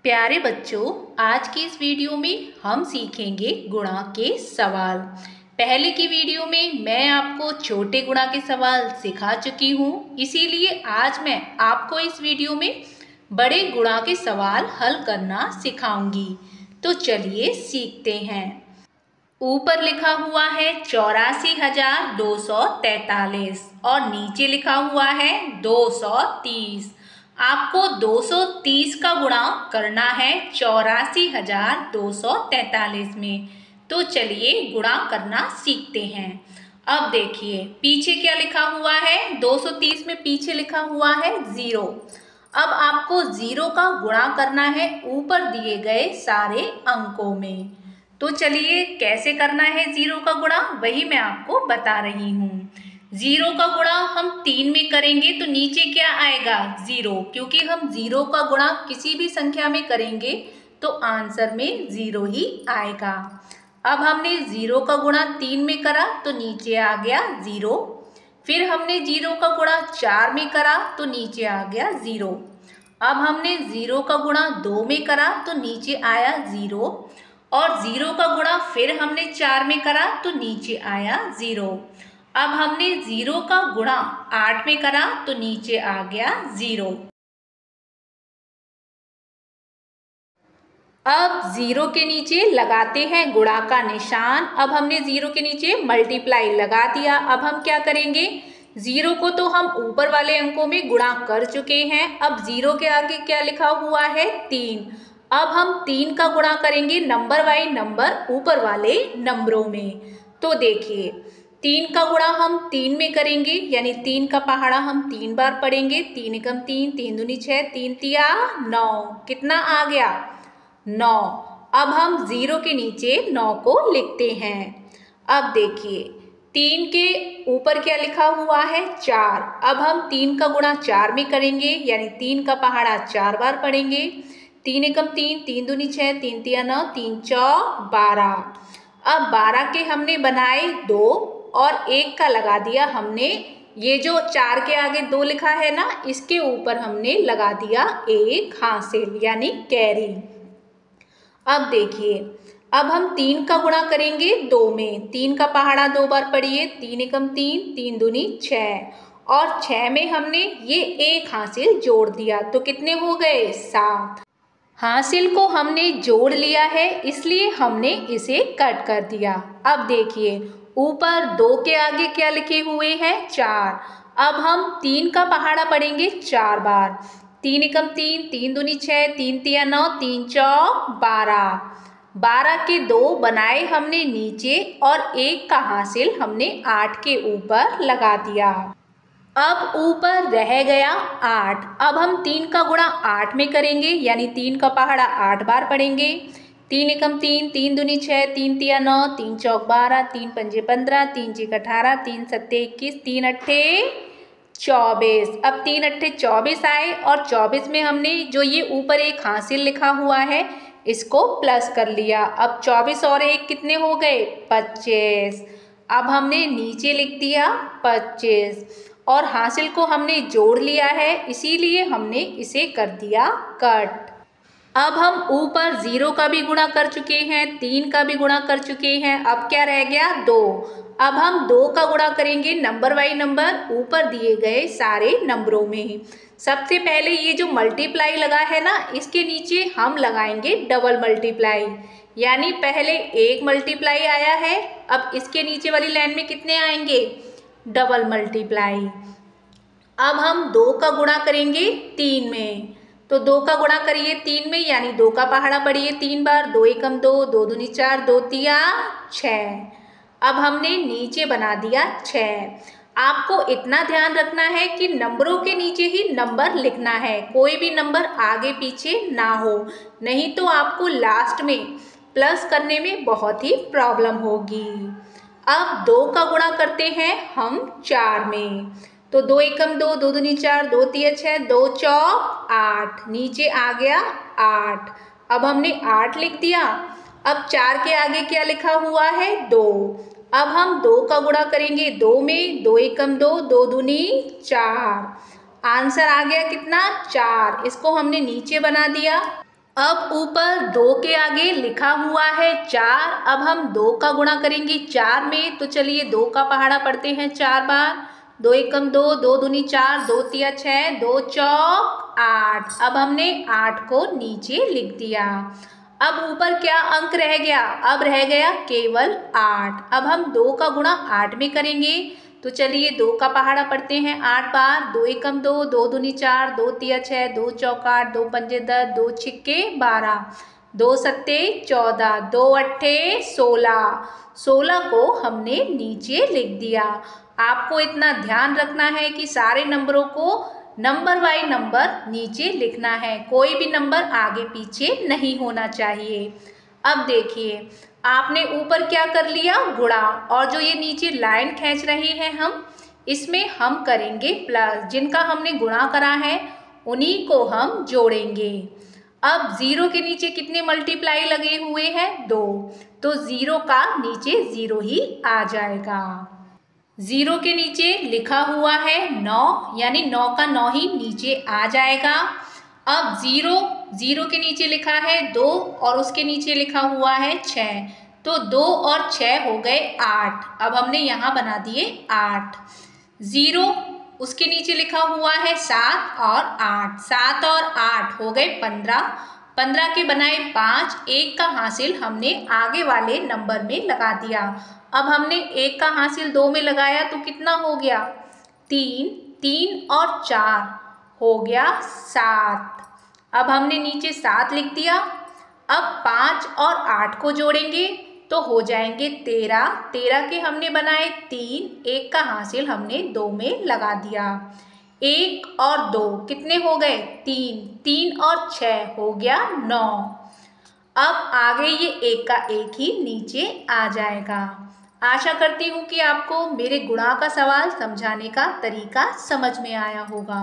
प्यारे बच्चों, आज की इस वीडियो में हम सीखेंगे गुणा के सवाल। पहले की वीडियो में मैं आपको छोटे गुणा के सवाल सिखा चुकी हूँ, इसीलिए आज मैं आपको इस वीडियो में बड़े गुणा के सवाल हल करना सिखाऊंगी। तो चलिए सीखते हैं। ऊपर लिखा हुआ है 84,243 और नीचे लिखा हुआ है 230। आपको 230 का गुणा करना है 84,243 में। तो चलिए गुणा करना सीखते हैं। अब देखिए पीछे क्या लिखा हुआ है। 230 में पीछे लिखा हुआ है 0। अब आपको 0 का गुणा करना है ऊपर दिए गए सारे अंकों में। तो चलिए कैसे करना है 0 का गुणा, वही मैं आपको बता रही हूँ। 0 का गुणा हम 3 में करेंगे तो नीचे क्या आएगा 0, क्योंकि हम 0 का गुणा किसी भी संख्या में करेंगे तो आंसर में 0 ही आएगा। अब हमने 0 का गुणा 3 में करा तो नीचे आ गया 0। फिर हमने 0 का गुणा 4 में करा तो नीचे आ गया 0। अब हमने 0 का गुणा 2 में करा तो नीचे आया 0 और 0 का गुणा फिर हमने 4 में करा तो नीचे आया 0। अब हमने 0 का गुणा 8 में करा तो नीचे आ गया 0। अब 0 के नीचे लगाते हैं गुणा का निशान। अब हमने 0 के नीचे मल्टीप्लाई लगा दिया। अब हम क्या करेंगे, 0 को तो हम ऊपर वाले अंकों में गुणा कर चुके हैं। अब 0 के आगे क्या लिखा हुआ है 3। अब हम 3 का गुणा करेंगे नंबर बाई नंबर ऊपर वाले नंबरों में। तो देखिए 3 का गुणा हम 3 में करेंगे, यानी 3 का पहाड़ा हम 3 बार पढ़ेंगे। 3 एकम 3, 3 दूनी 6, 3 तिया 9। कितना आ गया 9। अब हम 0 के नीचे 9 को लिखते हैं। अब देखिए 3 के ऊपर क्या लिखा हुआ है 4। अब हम 3 का गुणा 4 में करेंगे, यानी 3 का पहाड़ा 4 बार पढ़ेंगे। 3 एकम 3, 3 दूनी 6, 3 तिया 9, 3 चौक 12। अब 12 के हमने बनाए 2 और 1 का लगा दिया हमने। ये जो 4 के आगे 2 लिखा है ना, इसके ऊपर हमने लगा दिया एक हासिल यानी कैरी। अब देखिए अब हम 3 का गुणा करेंगे 2 में। 3 का पहाड़ा 2 बार पढ़िए। 3 एकम 3, 3 दूनी 6 और 6 में हमने ये एक हासिल जोड़ दिया तो कितने हो गए 7। हासिल को हमने जोड़ लिया है, इसलिए हमने इसे कट कर दिया। अब देखिए ऊपर 2 के आगे क्या लिखे हुए हैं 4। अब हम 3 का पहाड़ा पढ़ेंगे 4 बार। 3 एकम 3, 3 दूनी 6, 3 तिया 9, 3 चौक 12। 12 के 2 बनाए हमने नीचे और 1 का हासिल हमने 8 के ऊपर लगा दिया। अब ऊपर रह गया 8। अब हम 3 का गुणा 8 में करेंगे, यानी 3 का पहाड़ा 8 बार पढ़ेंगे। 3 एकम 3, 3 दूनी 6, 3 तिया 9, 3 चौक 12, 3 पंजे 15, 3 चीक 18, 3 सत्ते 21, 3 अट्ठे 24। अब 3 अट्ठे 24 आए और 24 में हमने जो ये ऊपर एक हासिल लिखा हुआ है इसको प्लस कर लिया। अब 24 और 1 कितने हो गए 25। अब हमने नीचे लिख दिया 25 और हासिल को हमने जोड़ लिया है, इसीलिए हमने इसे कर दिया कट। अब हम ऊपर 0 का भी गुणा कर चुके हैं, 3 का भी गुणा कर चुके हैं। अब क्या रह गया 2। अब हम 2 का गुणा करेंगे नंबर बाई नंबर ऊपर दिए गए सारे नंबरों में। सबसे पहले ये जो मल्टीप्लाई लगा है ना, इसके नीचे हम लगाएंगे डबल मल्टीप्लाई, यानी पहले एक मल्टीप्लाई आया है, अब इसके नीचे वाली लाइन में कितने आएंगे डबल मल्टीप्लाई। अब हम 2 का गुणा करेंगे 3 में, तो 2 का गुणा करिए 3 में, यानी 2 का पहाड़ा पढ़िए 3 बार। 2 एकम 2, 2 दूनी 4, 2 तिया 6। अब हमने नीचे बना दिया 6। आपको इतना ध्यान रखना है कि नंबरों के नीचे ही नंबर लिखना है, कोई भी नंबर आगे पीछे ना हो, नहीं तो आपको लास्ट में प्लस करने में बहुत ही प्रॉब्लम होगी। अब 2 का गुणा करते हैं हम 4 में, तो 2 एकम 2, 2 दूनी 4, 2 तिया 6, 2 चौक 8। नीचे आ गया 8। अब हमने 8 लिख दिया। अब 4 के आगे क्या लिखा हुआ है 2। अब हम 2 का गुणा करेंगे 2 में। 2 एकम 2, 2 दूनी 4। आंसर आ गया कितना 4। इसको हमने नीचे बना दिया। अब ऊपर 2 के आगे लिखा हुआ है 4। अब हम 2 का गुणा करेंगे 4 में, तो चलिए 2 का पहाड़ा पढ़ते हैं 4 बार। 2 एकम 2, 2 दूनी 4, 2 तिया 6, 2 चौक 8। अब हमने 8 को नीचे लिख दिया। अब ऊपर क्या अंक रह गया? अब रह गया केवल 8। अब हम 2 का गुणा 8 में करेंगे, तो चलिए 2 का पहाड़ा पढ़ते हैं 8 बार। 2 एकम 2, 2 दूनी 4, 2 तिया 6, 2 चौक 8, 2 पंजे 10, 2 छिक्के 12, 2 सत्ते 14, 2 अट्ठे 16। 16 को हमने नीचे लिख दिया। आपको इतना ध्यान रखना है कि सारे नंबरों को नंबर बाय नंबर नीचे लिखना है, कोई भी नंबर आगे पीछे नहीं होना चाहिए। अब देखिए, आपने ऊपर क्या कर लिया? गुणा, और जो ये नीचे लाइन खींच रहे हैं हम, इसमें हम करेंगे प्लस। जिनका हमने गुणा करा है उन्हीं को हम जोड़ेंगे। अब 0 के नीचे कितने मल्टीप्लाई लगे हुए हैं? 2, तो 0 का नीचे 0 ही आ जाएगा। 0 के नीचे लिखा हुआ है 9, यानी 9 का 9 ही नीचे आ जाएगा। अब 0 के नीचे लिखा है 2 और उसके नीचे लिखा हुआ है 6, तो 2 और 6 हो गए 8। अब हमने यहाँ बना दिए 8। 0 उसके नीचे लिखा हुआ है 7 और 8, 7 और 8 हो गए 15। 15 के बनाए 5, 1 का हासिल हमने आगे वाले नंबर में लगा दिया। अब हमने 1 का हासिल 2 में लगाया तो कितना हो गया? 3, 3 और 4 हो गया 7। अब हमने नीचे 7 लिख दिया। अब 5 और 8 को जोड़ेंगे तो हो जाएंगे 13। 13 के हमने बनाए 3, 1 का हासिल हमने 2 में लगा दिया। 1 और 2 कितने हो गए? 3, 3 और 6 हो गया 9। अब आगे ये 1 का 1 ही नीचे आ जाएगा। आशा करती हूँ कि आपको मेरे गुणा का सवाल समझाने का तरीका समझ में आया होगा।